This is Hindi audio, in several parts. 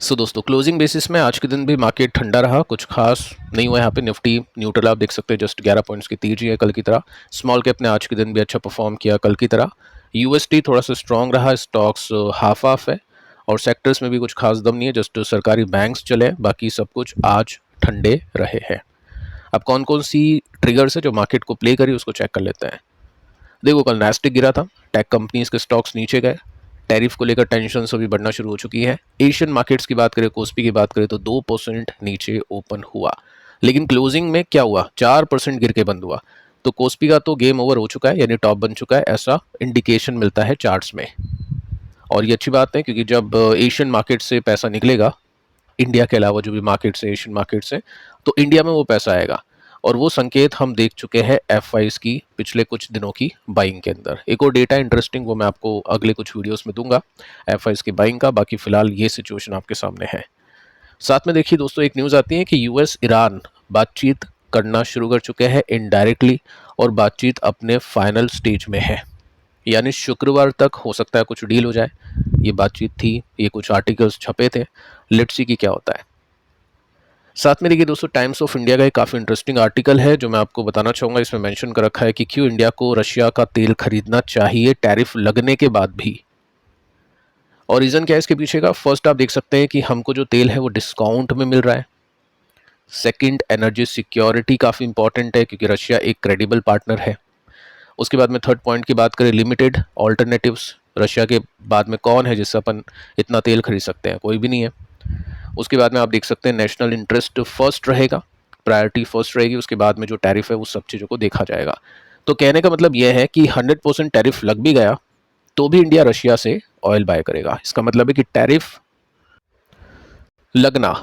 सो दोस्तों क्लोजिंग बेसिस में आज के दिन भी मार्केट ठंडा रहा, कुछ खास नहीं हुआ। यहाँ पे निफ्टी न्यूट्रल आप देख सकते हैं, जस्ट 11 पॉइंट्स की तेजी है कल की तरह। स्मॉल कैप ने आज के दिन भी अच्छा परफॉर्म किया कल की तरह। यूएसडी थोड़ा सा स्ट्रॉन्ग रहा, स्टॉक्स हाफ हाफ है और सेक्टर्स में भी कुछ खास दम नहीं है, जस्ट सरकारी बैंक्स चले, बाकी सब कुछ आज ठंडे रहे हैं। अब कौन कौन सी ट्रिगर्स है जो मार्केट को प्ले करी उसको चेक कर लेते हैं। देखो कल नैस्डैक गिरा था, टेक कंपनीज के स्टॉक्स नीचे गए, टैरिफ को लेकर टेंशन अभी बढ़ना शुरू हो चुकी है। एशियन मार्केट्स की बात करें, कोस्पी की बात करें तो 2% नीचे ओपन हुआ, लेकिन क्लोजिंग में क्या हुआ, 4% गिर के बंद हुआ। तो कोस्पी का तो गेम ओवर हो चुका है, यानी टॉप बन चुका है, ऐसा इंडिकेशन मिलता है चार्ट्स में। और ये अच्छी बात है क्योंककि जब एशियन मार्केट से पैसा निकलेगा, इंडिया के अलावा जो भी मार्केट से एशियन मार्केट से, तो इंडिया में वो पैसा आएगा। और वो संकेत हम देख चुके हैं एफआईज की पिछले कुछ दिनों की बाइंग के अंदर। एक और डेटा इंटरेस्टिंग, वो मैं आपको अगले कुछ वीडियोस में दूंगा एफआईज की बाइंग का। बाकी फिलहाल ये सिचुएशन आपके सामने है। साथ में देखिए दोस्तों, एक न्यूज़ आती है कि यूएस ईरान बातचीत करना शुरू कर चुके हैं इनडायरेक्टली, और बातचीत अपने फाइनल स्टेज में है, यानी शुक्रवार तक हो सकता है कुछ डील हो जाए। ये बातचीत थी, ये कुछ आर्टिकल्स छपे थे, लेट्स सी कि क्या होता है। साथ में देखिए दोस्तों, टाइम्स ऑफ इंडिया का एक काफ़ी इंटरेस्टिंग आर्टिकल है जो मैं आपको बताना चाहूँगा। इसमें मेंशन कर रखा है कि क्यों इंडिया को रशिया का तेल खरीदना चाहिए टैरिफ लगने के बाद भी। और रीज़न क्या है इसके पीछे का। फर्स्ट आप देख सकते हैं कि हमको जो तेल है वो डिस्काउंट में मिल रहा है। सेकंड, एनर्जी सिक्योरिटी काफ़ी इंपॉर्टेंट है क्योंकि रशिया एक क्रेडिबल पार्टनर है। उसके बाद में थर्ड पॉइंट की बात करें, लिमिटेड ऑल्टरनेटिव्स। रशिया के बाद में कौन है जिससे अपन इतना तेल खरीद सकते हैं, कोई भी नहीं है। उसके बाद में आप देख सकते हैं नेशनल इंटरेस्ट फर्स्ट रहेगा, प्रायोरिटी फर्स्ट रहेगी। उसके बाद में जो टैरिफ है वो सब चीज़ों को देखा जाएगा। तो कहने का मतलब यह है कि 100% टैरिफ लग भी गया तो भी इंडिया रशिया से ऑयल बाय करेगा। इसका मतलब है कि टैरिफ लगना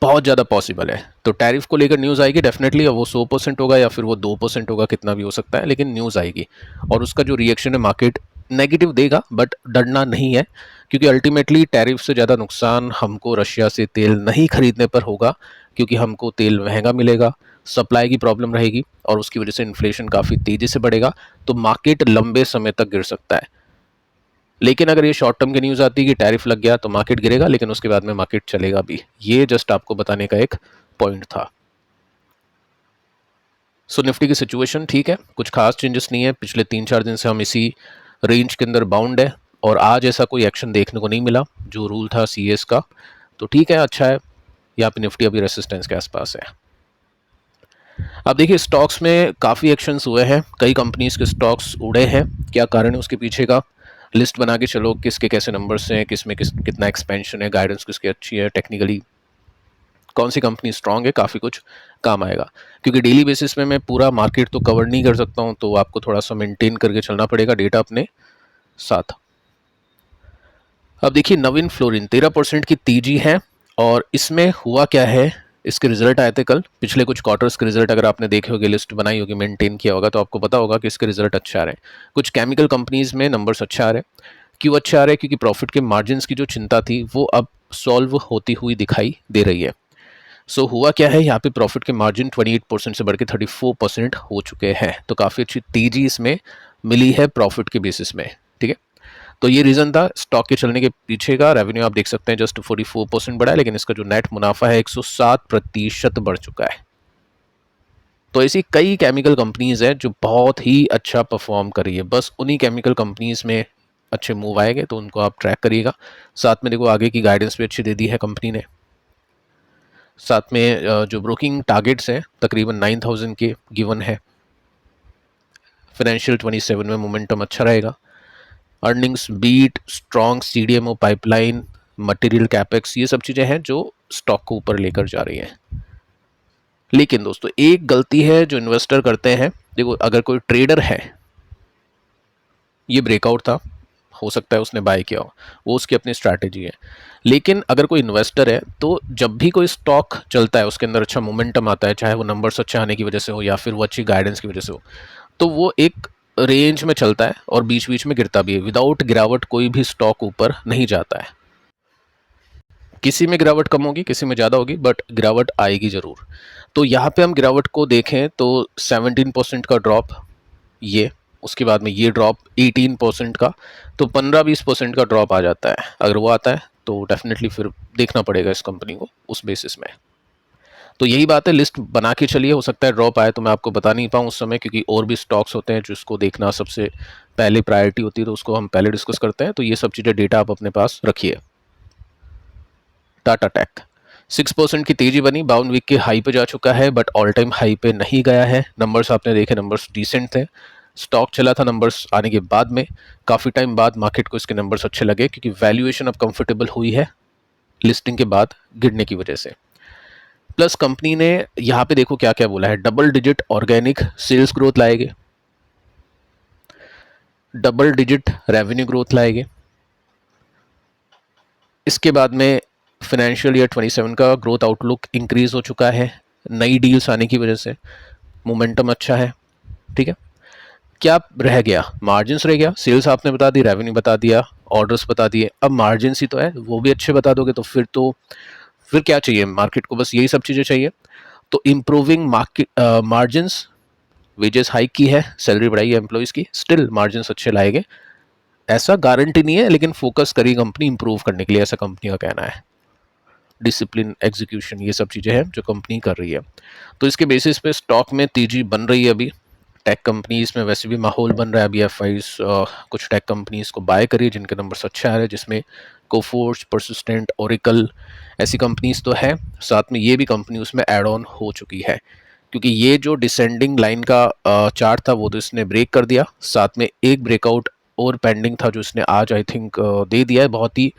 बहुत ज़्यादा पॉसिबल है। तो टैरिफ को लेकर न्यूज़ आएगी डेफिनेटली, और वो 100% होगा या फिर वो 2% होगा, कितना भी हो सकता है, लेकिन न्यूज़ आएगी। और उसका जो रिएक्शन है मार्केट नेगेटिव देगा, बट डरना नहीं है क्योंकि अल्टीमेटली टैरिफ से ज़्यादा नुकसान हमको रशिया से तेल नहीं खरीदने पर होगा, क्योंकि हमको तेल महंगा मिलेगा, सप्लाई की प्रॉब्लम रहेगी और उसकी वजह से इन्फ्लेशन काफ़ी तेज़ी से बढ़ेगा। तो मार्केट लंबे समय तक गिर सकता है। लेकिन अगर ये शॉर्ट टर्म की न्यूज़ आती है कि टैरिफ लग गया तो मार्केट गिरेगा, लेकिन उसके बाद में मार्केट चलेगा भी। ये जस्ट आपको बताने का एक पॉइंट था। सो निफ्टी की सिचुएशन ठीक है, कुछ खास चेंजेस नहीं है। पिछले 3-4 दिन से हम इसी रेंज के अंदर बाउंड है और आज ऐसा कोई एक्शन देखने को नहीं मिला जो रूल था सीएस का। तो ठीक है, अच्छा है। यहाँ पे निफ्टी अभी रेसिस्टेंस के आसपास है। अब देखिए स्टॉक्स में काफ़ी एक्शंस हुए हैं, कई कंपनीज के स्टॉक्स उड़े हैं। क्या कारण है उसके पीछे का, लिस्ट बना के चलो, किसके कैसे नंबर्स हैं, किस में कितना एक्सपेंशन है, गाइडेंस किसकी अच्छी है, टेक्निकली कौन सी कंपनी स्ट्रांग है, काफ़ी कुछ काम आएगा। क्योंकि डेली बेसिस में मैं पूरा मार्केट तो कवर नहीं कर सकता हूँ, तो आपको थोड़ा सा मेंटेन करके चलना पड़ेगा डेटा अपने साथ। अब देखिए नवीन फ्लोरिन 13% की तेजी है, और इसमें हुआ क्या है, इसके रिजल्ट आए थे कल। पिछले कुछ क्वार्टर्स के रिजल्ट अगर आपने देखे होंगे, लिस्ट बनाई होगी, मेंटेन किया होगा, तो आपको पता होगा कि इसके रिजल्ट अच्छे आ रहे हैं। कुछ केमिकल कंपनीज में नंबर्स अच्छे आ रहे हैं। क्यों अच्छे आ रहे हैं, क्योंकि प्रॉफिट के मार्जिन की जो चिंता थी वो अब सॉल्व होती हुई दिखाई दे रही है। सो हुआ क्या है, यहाँ पे प्रॉफिट के मार्जिन 28% से बढ़ के 34% हो चुके हैं। तो काफ़ी अच्छी तेजी इसमें मिली है प्रॉफिट के बेसिस में। ठीक है, तो ये रीज़न था स्टॉक के चलने के पीछे का। रेवेन्यू आप देख सकते हैं जस्ट 44% बढ़ा है, लेकिन इसका जो नेट मुनाफा है 107% बढ़ चुका है। तो ऐसी कई केमिकल कंपनीज हैं जो बहुत ही अच्छा परफॉर्म कर रही है। बस उन्हीं केमिकल कंपनीज में अच्छे मूव आएंगे, तो उनको आप ट्रैक करिएगा। साथ में देखो आगे की गाइडेंस भी अच्छी दे दी है कंपनी ने। साथ में जो ब्रोकिंग टारगेट्स हैं तकरीबन 9000 के गिवन है। फाइनेंशियल 27 में मोमेंटम अच्छा रहेगा। Earnings beat, strong CDMO pipeline, material capex, ये सब चीज़ें हैं जो स्टॉक को ऊपर लेकर जा रही हैं। लेकिन दोस्तों एक गलती है जो इन्वेस्टर करते हैं। देखो अगर कोई ट्रेडर है, ये ब्रेकआउट था, हो सकता है उसने बाय किया हो, वो उसकी अपनी स्ट्रैटेजी है। लेकिन अगर कोई इन्वेस्टर है तो जब भी कोई स्टॉक चलता है, उसके अंदर अच्छा मोमेंटम आता है, चाहे वो नंबर्स अच्छे आने की वजह से हो या फिर वो अच्छी गाइडेंस की वजह से हो, तो वो एक रेंज में चलता है और बीच बीच में गिरता भी है। विदाउट गिरावट कोई भी स्टॉक ऊपर नहीं जाता है। किसी में गिरावट कम होगी, किसी में ज़्यादा होगी, बट गिरावट आएगी ज़रूर। तो यहाँ पे हम गिरावट को देखें तो 17% का ड्रॉप, ये उसके बाद में ये ड्रॉप 18% का, तो 15-20% का ड्रॉप आ जाता है। अगर वो आता है तो डेफिनेटली फिर देखना पड़ेगा इस कंपनी को उस बेसिस में। तो यही बात है, लिस्ट बना के चलिए, हो सकता है ड्रॉप आए तो मैं आपको बता नहीं पाऊँ उस समय, क्योंकि और भी स्टॉक्स होते हैं जिसको देखना सबसे पहले प्रायोरिटी होती है, तो उसको हम पहले डिस्कस करते हैं। तो ये सब चीज़ें डेटा आप अपने पास रखिए। टाटा टेक 6% की तेजी बनी, 52 वीक के हाई पे जा चुका है, बट ऑल टाइम हाई पे नहीं गया है। नंबर्स आपने देखे, नंबर्स डिसेंट थे। स्टॉक चला था नंबर्स आने के बाद में, काफ़ी टाइम बाद मार्केट को इसके नंबर्स अच्छे लगे, क्योंकि वैल्यूएशन अब कंफर्टेबल हुई है लिस्टिंग के बाद गिरने की वजह से। प्लस कंपनी ने यहाँ पे देखो क्या क्या बोला है, double digit organic sales growth लाएंगे, डबल डिजिट रेवेन्यू ग्रोथ लाएंगे। इसके बाद में फाइनेंशियल ईयर 27 का ग्रोथ आउटलुक इंक्रीज हो चुका है नई डील्स आने की वजह से, मोमेंटम अच्छा है। ठीक है, क्या रह गया? मार्जिन्स रह गया। सेल्स आपने बता दी, रेवेन्यू बता दिया, ऑर्डर्स बता दिए, अब मार्जिन्स ही तो है, वो भी अच्छे बता दोगे तो फिर क्या चाहिए मार्केट को? बस यही सब चीज़ें चाहिए। तो improving market margins, wages hike की है, सैलरी बढ़ाई है एम्प्लॉयज़ की, स्टिल मार्जिन्स अच्छे लाएंगे, ऐसा गारंटी नहीं है, लेकिन फोकस करी कंपनी इंप्रूव करने के लिए, ऐसा कंपनी का कहना है। डिसिप्लिन, एग्जीक्यूशन, ये सब चीज़ें हैं जो कंपनी कर रही है। तो इसके बेसिस पे स्टॉक में तेजी बन रही है अभी। टेक कंपनीज में वैसे भी माहौल बन रहा है अभी। एफआईज कुछ टेक कंपनीज को बाय करिए जिनके नंबर्स अच्छे आ रहे हैं, जिसमें कोफोर्ज, परसिस्टेंट, ओरेकल, ऐसी कंपनीज तो है। साथ में ये भी कंपनी उसमें एड ऑन हो चुकी है, क्योंकि ये जो डिसेंडिंग लाइन का चार्ट था वो तो इसने ब्रेक कर दिया, साथ में एक ब्रेकआउट और पेंडिंग था जो इसने आज आई थिंक दे दिया है। बहुत ही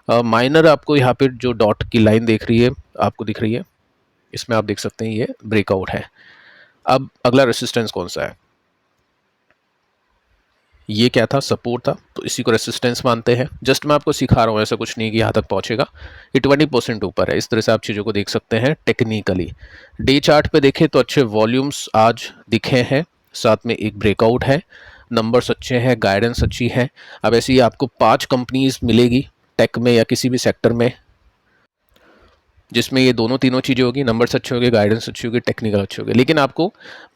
माइनर, आपको यहाँ पे जो डॉट की लाइन देख रही है, आपको दिख रही है, इसमें आप देख सकते हैं ये ब्रेकआउट है। अब अगला रेसिस्टेंस कौन सा है? ये क्या था? सपोर्ट था, तो इसी को रेसिस्टेंस मानते हैं। जस्ट मैं आपको सिखा रहा हूँ, ऐसा कुछ नहीं कि यहाँ तक पहुँचेगा। ये 20% ऊपर है, इस तरह से आप चीज़ों को देख सकते हैं टेक्निकली। डे चार्ट पे देखें तो अच्छे वॉल्यूम्स आज दिखे हैं, साथ में एक ब्रेकआउट है, नंबर्स अच्छे हैं, गाइडेंस अच्छी है। अब ऐसे ही आपको 5 कंपनीज मिलेगी टेक में या किसी भी सेक्टर में जिसमें ये दोनों तीनों चीज़ें होगी, नंबर्स अच्छे होंगे, गाइडेंस अच्छी होगी, टेक्निकल अच्छे होंगे। लेकिन आपको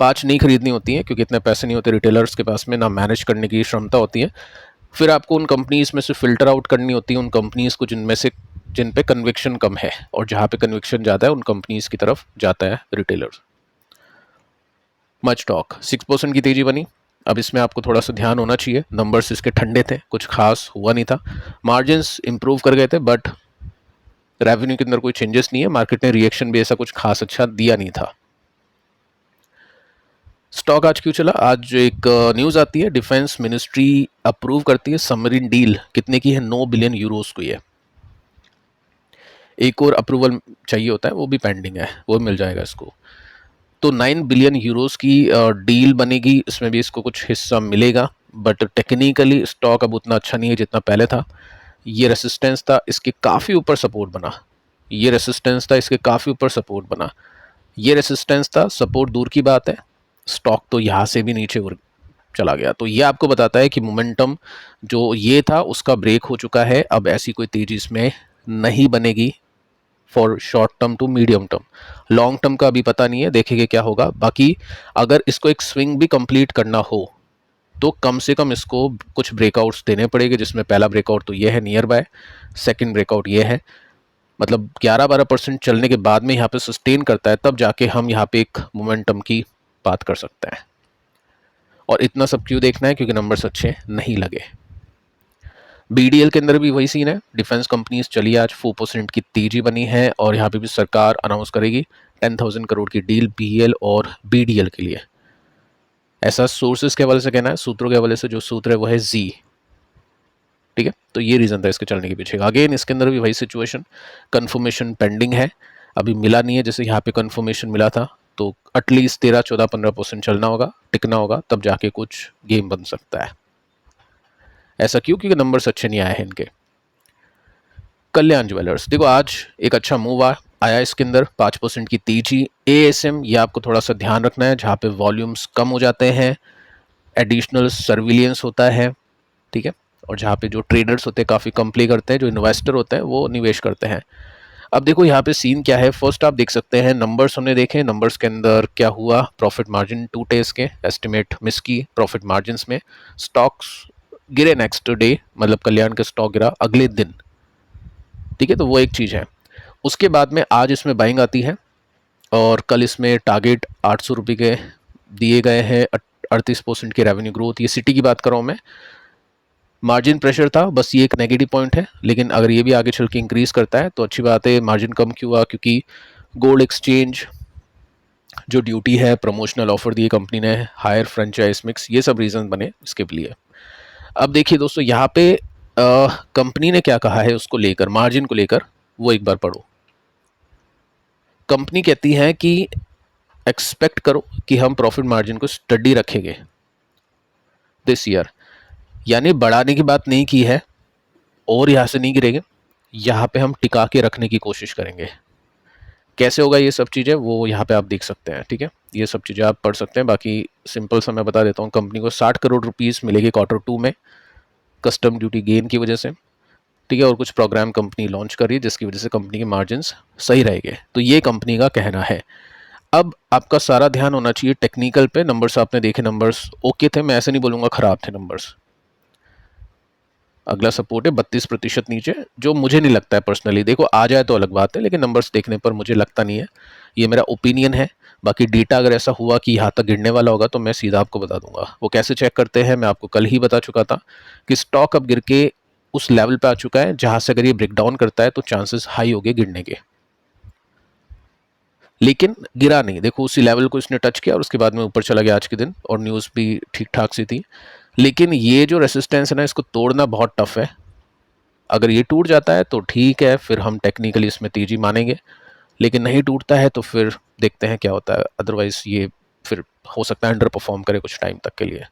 5 नहीं खरीदनी होती हैं, क्योंकि इतने पैसे नहीं होते रिटेलर्स के पास में, ना मैनेज करने की क्षमता होती है। फिर आपको उन कंपनीज में से फिल्टर आउट करनी होती है उन कंपनीज को जिन पे कन्विक्शन कम है, और जहाँ पे कन्विक्शन ज़्यादा है उन कंपनीज की तरफ जाता है रिटेलर्स। मच टॉक 6% की तेजी बनी। अब इसमें आपको थोड़ा सा ध्यान होना चाहिए, नंबर्स इसके ठंडे थे, कुछ खास हुआ नहीं था। मार्जिन्स इंप्रूव कर गए थे, बट रेवेन्यू के अंदर कोई चेंजेस नहीं है। मार्केट ने रिएक्शन भी ऐसा कुछ खास अच्छा दिया नहीं था। स्टॉक आज क्यों चला? आज एक न्यूज़ आती है, डिफेंस मिनिस्ट्री अप्रूव करती है सबमरीन डील, कितने की है? 9 बिलियन यूरोस को। ये एक और अप्रूवल चाहिए होता है, वो भी पेंडिंग है, वो मिल जाएगा इसको। तो 9 बिलियन यूरोस की डील बनेगी, इसमें भी इसको कुछ हिस्सा मिलेगा, बट टेक्निकली स्टॉक अब उतना अच्छा नहीं है जितना पहले था। ये रेसिस्टेंस था, इसके काफ़ी ऊपर सपोर्ट बना। ये रेसिस्टेंस था, इसके काफ़ी ऊपर सपोर्ट बना। ये रेसिस्टेंस था, सपोर्ट दूर की बात है, स्टॉक तो यहाँ से भी नीचे चला गया। तो ये आपको बताता है कि मोमेंटम जो ये था उसका ब्रेक हो चुका है। अब ऐसी कोई तेजी इसमें नहीं बनेगी for short term to medium term. Long term का अभी पता नहीं है, देखेंगे क्या होगा। बाकी अगर इसको एक स्विंग भी कंप्लीट करना हो तो कम से कम इसको कुछ ब्रेकआउट्स देने पड़ेंगे, जिसमें पहला ब्रेकआउट तो ये है नियर बाय, सेकेंड ब्रेकआउट ये है, मतलब 11-12% चलने के बाद में यहाँ पे सस्टेन करता है, तब जाके हम यहाँ पे एक मोमेंटम की बात कर सकते हैं। और इतना सब क्यों देखना है? क्योंकि नंबर्स अच्छे नहीं लगे। बीडीएल के अंदर भी वही सीन है, डिफेंस कंपनीज चली आज 4% की तेजी बनी है, और यहाँ पे भी सरकार अनाउंस करेगी 10,000 करोड़ की डील बीएल और बीडीएल के लिए। ऐसा सोर्सेज के हवाले से कहना है, सूत्रों के हवाले से जो सूत्र है वो है जी। ठीक है, तो ये रीज़न था इसके चलने के पीछे। अगेन इसके अंदर भी वही सिचुएशन, कन्फर्मेशन पेंडिंग है, अभी मिला नहीं है। जैसे यहाँ पे कन्फर्मेशन मिला था तो एटलीस्ट 13-14-15% चलना होगा, टिकना होगा, तब जाके कुछ गेम बन सकता है। ऐसा क्यों? क्योंकि नंबर्स अच्छे नहीं आए हैं इनके। कल्याण ज्वेलर्स देखो आज एक अच्छा मूव आया इसके अंदर, 5% की तेजी। एएसएम, ये आपको थोड़ा सा ध्यान रखना है, जहाँ पे वॉल्यूम्स कम हो जाते हैं, एडिशनल सर्विलियंस होता है। ठीक है, और जहाँ पे जो ट्रेडर्स होते हैं काफ़ी कम प्ले करते हैं, जो इन्वेस्टर होते हैं वो निवेश करते हैं। अब देखो यहाँ पे सीन क्या है, फर्स्ट आप देख सकते हैं नंबर्स हमने देखे, नंबर्स के अंदर क्या हुआ, प्रॉफिट मार्जिन टूटे, इसके एस्टिमेट मिस की प्रॉफिट मार्जिन में। स्टॉक्स गिरे नेक्स्ट डे, मतलब कल्याण का स्टॉक गिरा अगले दिन। ठीक है, तो वो एक चीज़ है। उसके बाद में आज इसमें बाइंग आती है और कल इसमें टारगेट 800 रुपये के दिए गए हैं, 38% की रेवेन्यू ग्रोथ। ये सिटी की बात कर रहा हूँ मैं। मार्जिन प्रेशर था, बस ये एक नेगेटिव पॉइंट है, लेकिन अगर ये भी आगे चल के इंक्रीज़ करता है तो अच्छी बात है। मार्जिन कम क्यों हुआ? क्योंकि गोल्ड एक्सचेंज जो ड्यूटी है, प्रमोशनल ऑफर दिए कंपनी ने, हायर फ्रेंचाइज मिक्स, ये सब रीज़न बने इसके लिए। अब देखिए दोस्तों, यहाँ पे कंपनी ने क्या कहा है उसको लेकर, मार्जिन को लेकर, वो एक बार पढ़ो। कंपनी कहती है कि एक्सपेक्ट करो कि हम प्रॉफिट मार्जिन को स्टडी रखेंगे दिस ईयर, यानी बढ़ाने की बात नहीं की है और यहाँ से नहीं गिरेंगे, यहाँ पे हम टिका के रखने की कोशिश करेंगे। कैसे होगा ये सब चीज़ें, वो यहाँ पे आप देख सकते हैं। ठीक है, ये सब चीज़ें आप पढ़ सकते हैं। बाकी सिंपल सा मैं बता देता हूँ, कंपनी को 60 करोड़ रुपीस मिलेगी Q2 में कस्टम ड्यूटी गेन की वजह से। ठीक है, और कुछ प्रोग्राम कंपनी लॉन्च कर रही है जिसकी वजह से कंपनी के मार्जिन्स सही रहेंगे। तो ये कंपनी का कहना है। अब आपका सारा ध्यान होना चाहिए टेक्निकल पे। नंबर्स आपने देखे, नंबर्स ओके थे, मैं ऐसे नहीं बोलूँगा ख़राब थे नंबर्स। अगला सपोर्ट है 32% नीचे, जो मुझे नहीं लगता है पर्सनली, देखो आ जाए तो अलग बात है, लेकिन नंबर्स देखने पर मुझे लगता नहीं है। ये मेरा ओपिनियन है। बाकी डेटा अगर ऐसा हुआ कि यहाँ तक गिरने वाला होगा तो मैं सीधा आपको बता दूंगा। वो कैसे चेक करते हैं मैं आपको कल ही बता चुका था कि स्टॉक अब गिर के उस लेवल पे आ चुका है जहाँ से अगर ये ब्रेक डाउन करता है तो चांसेस हाई हो गए गिरने के, लेकिन गिरा नहीं। देखो उसी लेवल को इसने टच किया और उसके बाद में ऊपर चला गया आज के दिन, और न्यूज़ भी ठीक ठाक सी थी। लेकिन ये जो रेसिस्टेंस है ना, इसको तोड़ना बहुत टफ है। अगर ये टूट जाता है तो ठीक है, फिर हम टेक्निकली इसमें तेजी मानेंगे, लेकिन नहीं टूटता है तो फिर देखते हैं क्या होता है। अदरवाइज ये फिर हो सकता है अंडर परफॉर्म करे कुछ टाइम तक के लिए।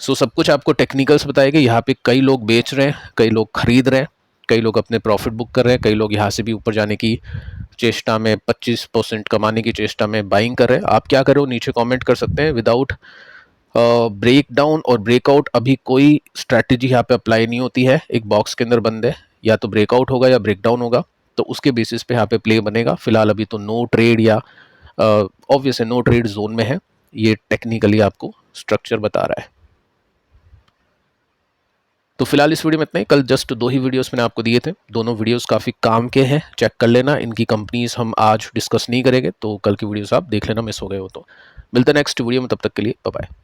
सो सब कुछ आपको टेक्निकल्स बताएंगे। यहाँ पे कई लोग बेच रहे हैं, कई लोग खरीद रहे हैं, कई लोग अपने प्रॉफिट बुक कर रहे हैं, कई लोग यहाँ से भी ऊपर जाने की चेष्टा में, 25% कमाने की चेष्टा में बाइंग कर रहे हैं। आप क्या करो, नीचे कमेंट कर सकते हैं। विदाउट ब्रेक डाउन और ब्रेकआउट अभी कोई स्ट्रैटेजी यहाँ पे अप्लाई नहीं होती है। एक बॉक्स के अंदर बंद है, या तो ब्रेकआउट होगा या ब्रेक डाउन होगा, तो उसके बेसिस पे यहाँ पे प्ले बनेगा। फिलहाल अभी तो नो ट्रेड, या ऑब्वियस है नो ट्रेड जोन में है। ये टेक्निकली आपको स्ट्रक्चर बता रहा है। तो फिलहाल इस वीडियो में इतना ही। कल जस्ट 2 ही वीडियोस मैंने आपको दिए थे, दोनों वीडियोस काफ़ी काम के हैं, चेक कर लेना। इनकी कंपनीज हम आज डिस्कस नहीं करेंगे, तो कल की वीडियोस आप देख लेना, मिस हो गए हो तो। मिलते हैं नेक्स्ट वीडियो में, तब तक के लिए बाय बाय।